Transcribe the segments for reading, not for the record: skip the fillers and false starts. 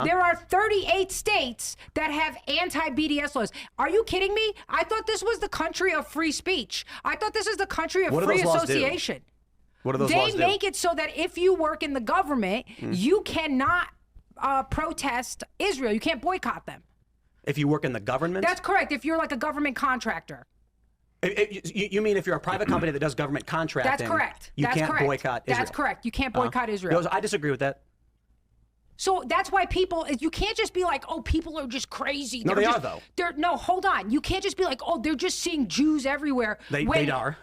There are 38 states that have anti-BDS laws. Are you kidding me? I thought this was the country of free speech. I thought this is the country of free association. What do those laws do? They make it so that if you work in the government, you cannot protest Israel. You can't boycott them. If you work in the government? That's correct. If you're like a government contractor. You mean if you're a private company that does government contracting? That's correct. You can't boycott Israel. That's correct. You can't boycott Israel. I disagree with that. So that's why you can't just be like, oh, people are just crazy. No, they are, though. No, hold on. You can't just be like, oh, they're just seeing Jews everywhere. They are.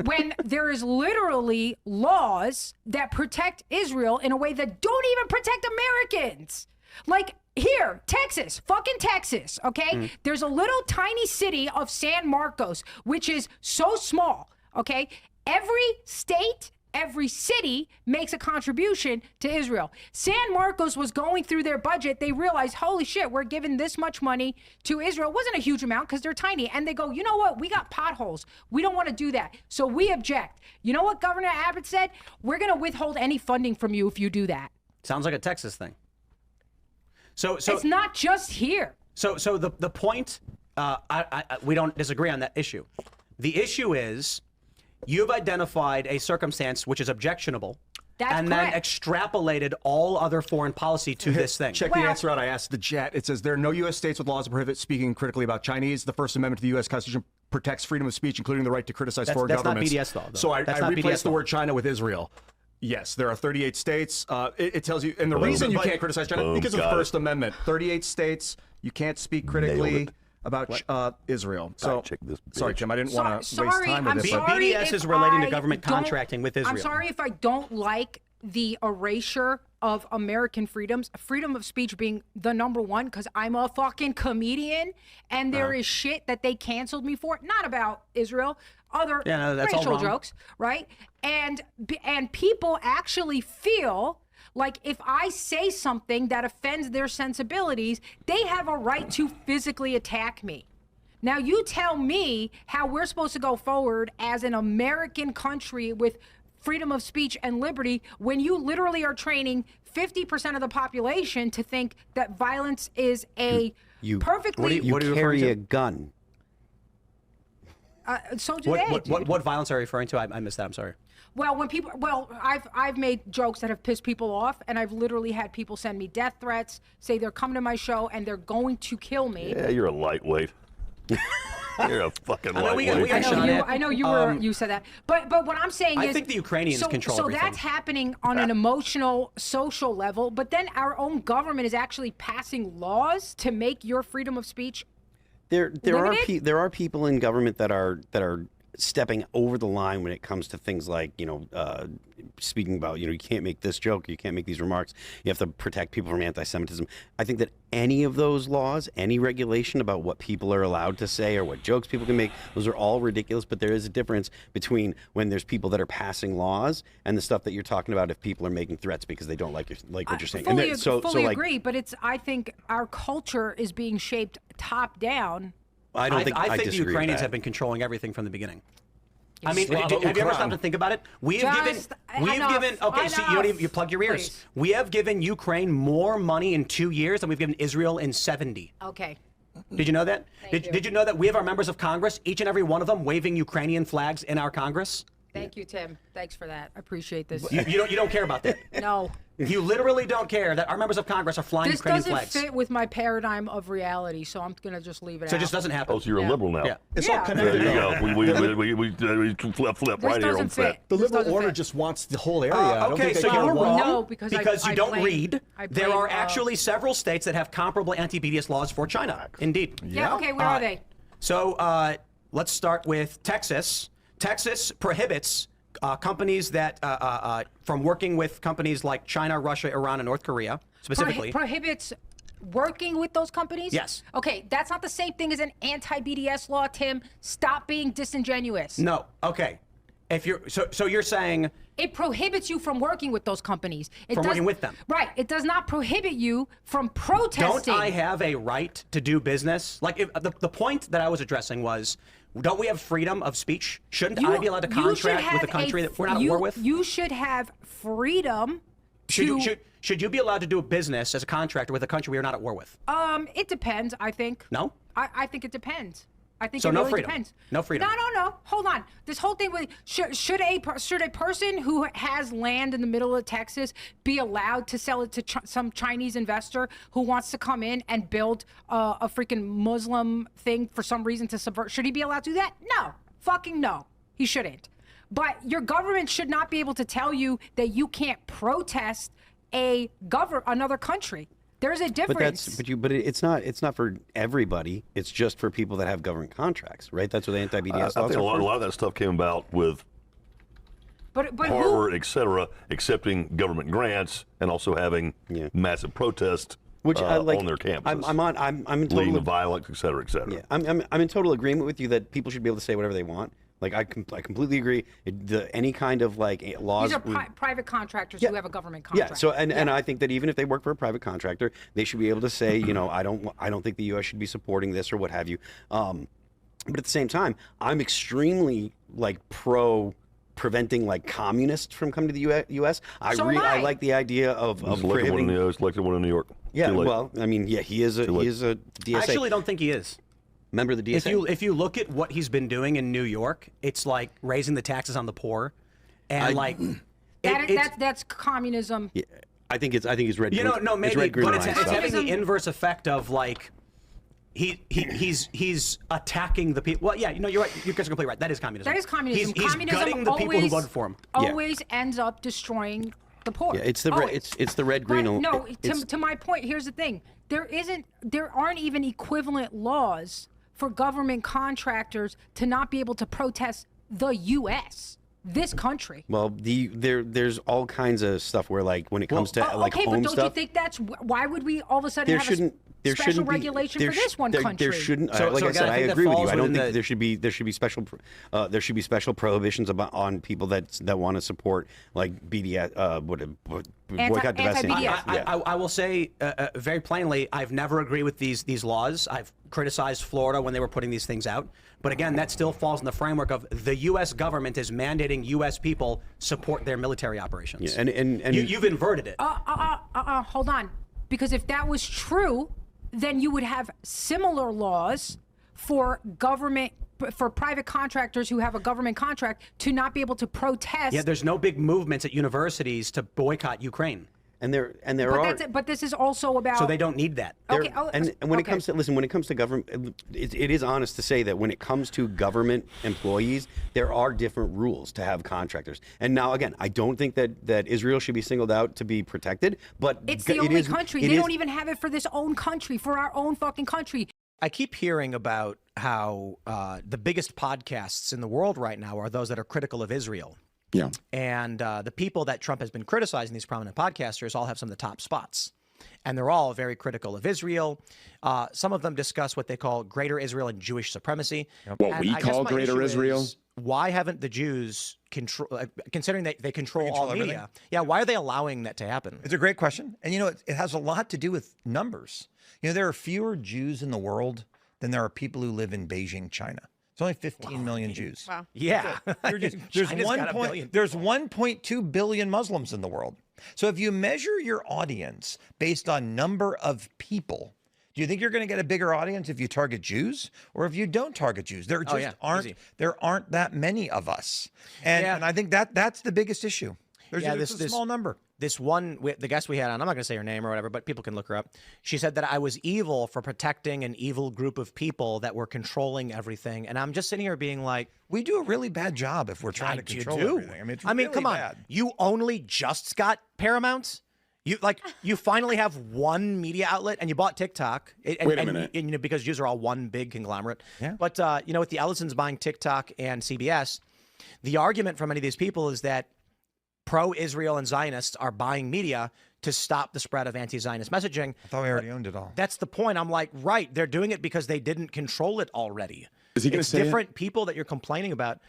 When there is literally laws that protect Israel in a way that don't even protect Americans. Like here, Texas, fucking Texas, okay? There's a little tiny city of San Marcos, which is so small, okay? Every state, every city makes a contribution to Israel. San Marcos was going through their budget. They realized, holy shit, we're giving this much money to Israel. It wasn't a huge amount because they're tiny. And they go, you know what? We got potholes. We don't want to do that. So we object. You know what Governor Abbott said? We're going to withhold any funding from you if you do that. Sounds like a Texas thing. So it's not just here. So the point, we don't disagree on that issue. The issue is you've identified a circumstance which is objectionable. That's and correct. Then extrapolated all other foreign policy to this thing. Check the answer out. I asked the chat. It says there are no U.S. states with laws that prohibit speaking critically about Chinese. The First Amendment to the U.S. Constitution protects freedom of speech, including the right to criticize foreign governments. That's not BDS law, though. So I replaced the law. word China with Israel. Yes, there are 38 states. It tells you, and the reason you can't criticize China because of the First Amendment. 38 states, you can't speak critically about Israel. So, sorry, Tim, I didn't want to waste time with this. BDS is relating to government contracting with Israel. I'm sorry if I don't like the erasure of American freedoms, freedom of speech being the number one, because I'm a fucking comedian, and there is shit that they canceled me for, not about Israel, other racial jokes, right? And people actually feel like if I say something that offends their sensibilities, they have a right to physically attack me. Now you tell me how we're supposed to go forward as an American country with freedom of speech and liberty when you literally are training 50% of the population to think that violence is a perfectly... You carry a gun. So do they. What violence are you referring to? I missed that. I'm sorry. Well, when people, I've made jokes that have pissed people off, and I've literally had people send me death threats, say they're coming to my show and they're going to kill me. Yeah, you're a lightweight. You're a fucking lightweight. I know you said that, but what I'm saying is, I think the Ukrainians control everything. So that's happening on an emotional, social level. But then our own government is actually passing laws to make your freedom of speech. There are people in government that are stepping over the line when it comes to things like, speaking about, you can't make this joke, you can't make these remarks, you have to protect people from anti-Semitism. I think that any of those laws, any regulation about what people are allowed to say or what jokes people can make, those are all ridiculous, but there is a difference between when there's people that are passing laws and the stuff that you're talking about if people are making threats because they don't like what you're saying. I fully agree, but I think our culture is being shaped top down. I think the Ukrainians have been controlling everything from the beginning. I mean, have you ever stopped to think about it? We have given. Okay, so you plug your ears. Please. We have given Ukraine more money in 2 years than we've given Israel in 70. Okay. Did you know that? Did you know that we have our members of Congress, each and every one of them, waving Ukrainian flags in our Congress? Thank you, Tim. Thanks for that. I appreciate this. You don't care about that. No. You literally don't care that our members of Congress are flying Ukrainian flags. This doesn't fit with my paradigm of reality, so I'm going to just leave it out. So it just doesn't happen. Oh, so you're a liberal now. Yeah. It's all connected. There you go. We flip right here on set. The liberal order just wants the whole area. Okay, so you're wrong. No, because you don't read. There are actually several states that have comparable anti-BDS laws for China. Indeed. Yeah, okay, where are they? So let's start with Texas. Texas prohibits companies that from working with companies like China, Russia, Iran, and North Korea specifically. Prohibits working with those companies? Yes. Okay, that's not the same thing as an anti-BDS law, Tim. Stop being disingenuous. No. Okay. If you're so you're saying it prohibits you from working with those companies. Working with them. Right. It does not prohibit you from protesting. Don't I have a right to do business? Like the point that I was addressing was, don't we have freedom of speech? Shouldn't I be allowed to contract with a country that we're not at war with? You should have freedom to Should you be allowed to do a business as a contractor with a country we are not at war with? It depends, I think. No? I think it depends. I think so it no really freedom. depends. No freedom. No. Hold on. This whole thing with should a person who has land in the middle of Texas be allowed to sell it to some Chinese investor who wants to come in and build a freaking Muslim thing for some reason to subvert? Should he be allowed to do that? No. Fucking no. He shouldn't. But your government should not be able to tell you that you can't protest another country. There's a difference. But it's not for everybody. It's just for people that have government contracts, right? That's what the anti-BDS laws I think are a lot of that stuff came about with Harvard, et cetera, accepting government grants and also having massive protests on their campuses. I'm in total leading to violence, et cetera, et cetera. Yeah, I'm in total agreement with you that people should be able to say whatever they want. Like I completely agree. Any kind of like laws. These are private contractors who have a government contract. Yeah. So and I think that even if they work for a private contractor, they should be able to say, you know, I don't think the U.S. should be supporting this or what have you. But at the same time, I'm extremely like pro preventing like communists from coming to the U.S. I like the idea of prohibiting. Elected one in New York. Yeah. Well, I mean, yeah, he is a DSA. I actually don't think he is. Member of the DSA. If you look at what he's been doing in New York, it's like raising the taxes on the poor, and that's communism. Yeah, I think he's red. You know, no, maybe, but it's having the inverse effect of like he's attacking the people. Well, yeah, you know, you're right. You guys are completely right. That is communism. That is communism. He's gutting the people who voted for him. Always ends up destroying the poor. Yeah, it's the red green. But no, to my point, here's the thing: there aren't even equivalent laws for government contractors to not be able to protest the U.S. this country. Well, there's all kinds of stuff where, like, when it comes to like home stuff. Okay, but don't you think that's why would we all of a sudden have a special regulation for this one country? There shouldn't. Like I said, I agree with you. I don't think there should be special prohibitions on people that want to support like BDS, boycott, divest. I will say very plainly, I've never agreed with these laws. I've criticized Florida when they were putting these things out. But again, that still falls in the framework of the U.S. government is mandating U.S. people support their military operations. Yeah, and you've inverted it. Hold on. Because if that was true, then you would have similar laws for private contractors who have a government contract to not be able to protest. Yeah, there's no big movements at universities to boycott Ukraine. And there are. But this is also about. So they don't need that. Okay. And when it comes to government, it is honest to say that when it comes to government employees, there are different rules to have contractors. And now, again, I don't think that Israel should be singled out to be protected, but it's the only country. They don't even have it for this own country, for our own fucking country. I keep hearing about how the biggest podcasts in the world right now are those that are critical of Israel. Yeah. And the people that Trump has been criticizing, these prominent podcasters, all have some of the top spots. And they're all very critical of Israel. Some of them discuss what they call Greater Israel and Jewish supremacy. What we call Greater Israel? Why haven't the Jews, considering they control all media, why are they allowing that to happen? It's a great question. And, you know, it has a lot to do with numbers. You know, there are fewer Jews in the world than there are people who live in Beijing, China. It's only 15 million Jews. Wow. Yeah. There's 1.2 billion Muslims in the world. So if you measure your audience based on number of people, do you think you're going to get a bigger audience if you target Jews or if you don't target Jews? There just aren't that many of us. And I think that's the biggest issue. There's a small number. This one, the guest we had on, I'm not going to say her name or whatever, but people can look her up. She said that I was evil for protecting an evil group of people that were controlling everything. And I'm just sitting here being like, we do a really bad job if we're trying to control everything. I mean, it's really come on. bad. You only just got Paramount? You finally have one media outlet and you bought TikTok. Wait a minute. And, you know, because Jews are all one big conglomerate. Yeah. But, you know, with the Ellisons buying TikTok and CBS, the argument from many of these people is that pro-Israel and Zionists are buying media to stop the spread of anti-Zionist messaging. I thought we already owned it all. That's the point. I'm like, right, they're doing it because they didn't control it already. Is he going to say different people that you're complaining about?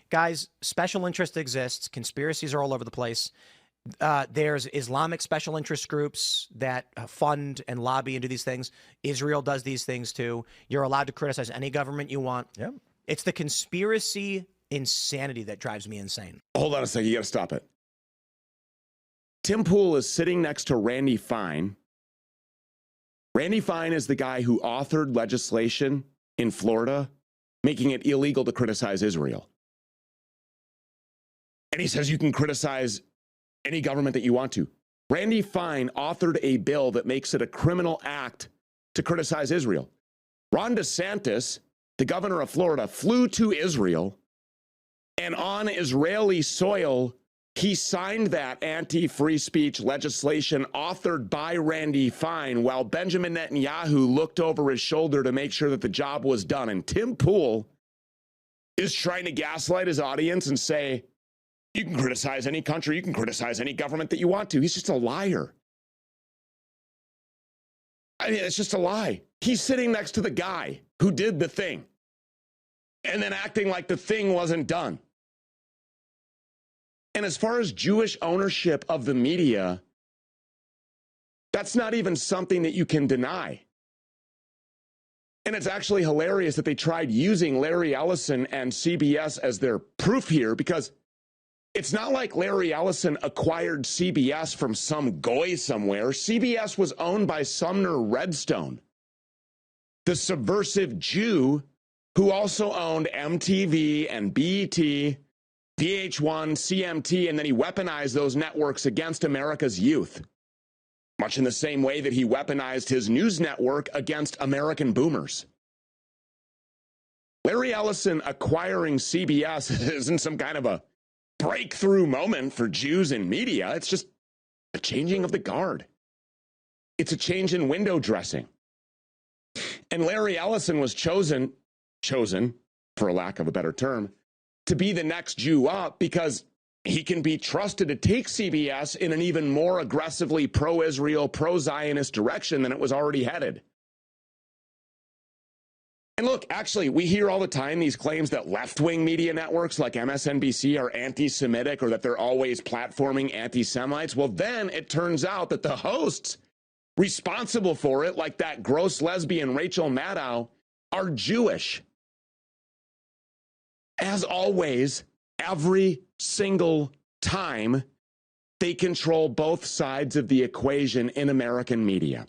Guys, special interest exists. Conspiracies are all over the place. There's Islamic special interest groups that fund and lobby and do these things. Israel does these things too. You're allowed to criticize any government you want. Yep. It's the conspiracy insanity that drives me insane. Hold on a second. You got to stop it. Tim Pool is sitting next to Randy Fine. Randy Fine is the guy who authored legislation in Florida making it illegal to criticize Israel. And he says you can criticize any government that you want to. Randy Fine authored a bill that makes it a criminal act to criticize Israel. Ron DeSantis, the governor of Florida, flew to Israel, and on Israeli soil, he signed that anti-free speech legislation authored by Randy Fine while Benjamin Netanyahu looked over his shoulder to make sure that the job was done. And Tim Pool is trying to gaslight his audience and say, you can criticize any country, you can criticize any government that you want to. He's just a liar. I mean, it's just a lie. He's sitting next to the guy who did the thing and then acting like the thing wasn't done. And as far as Jewish ownership of the media, that's not even something that you can deny. And it's actually hilarious that they tried using Larry Ellison and CBS as their proof here, because it's not like Larry Ellison acquired CBS from some goy somewhere. CBS was owned by Sumner Redstone, the subversive Jew who also owned MTV and BET, VH1, CMT, and then he weaponized those networks against America's youth, much in the same way that he weaponized his news network against American boomers. Larry Ellison acquiring CBS isn't some kind of a breakthrough moment for Jews in media. It's just a changing of the guard. It's a change in window dressing. And Larry Ellison was chosen, for lack of a better term, to be the next Jew up because he can be trusted to take CBS in an even more aggressively pro-Israel, pro-Zionist direction than it was already headed. And look, actually, we hear all the time these claims that left-wing media networks like MSNBC are anti-Semitic or that they're always platforming anti-Semites. Well, then it turns out that the hosts responsible for it, like that gross lesbian Rachel Maddow, are Jewish. As always, every single time, they control both sides of the equation in American media.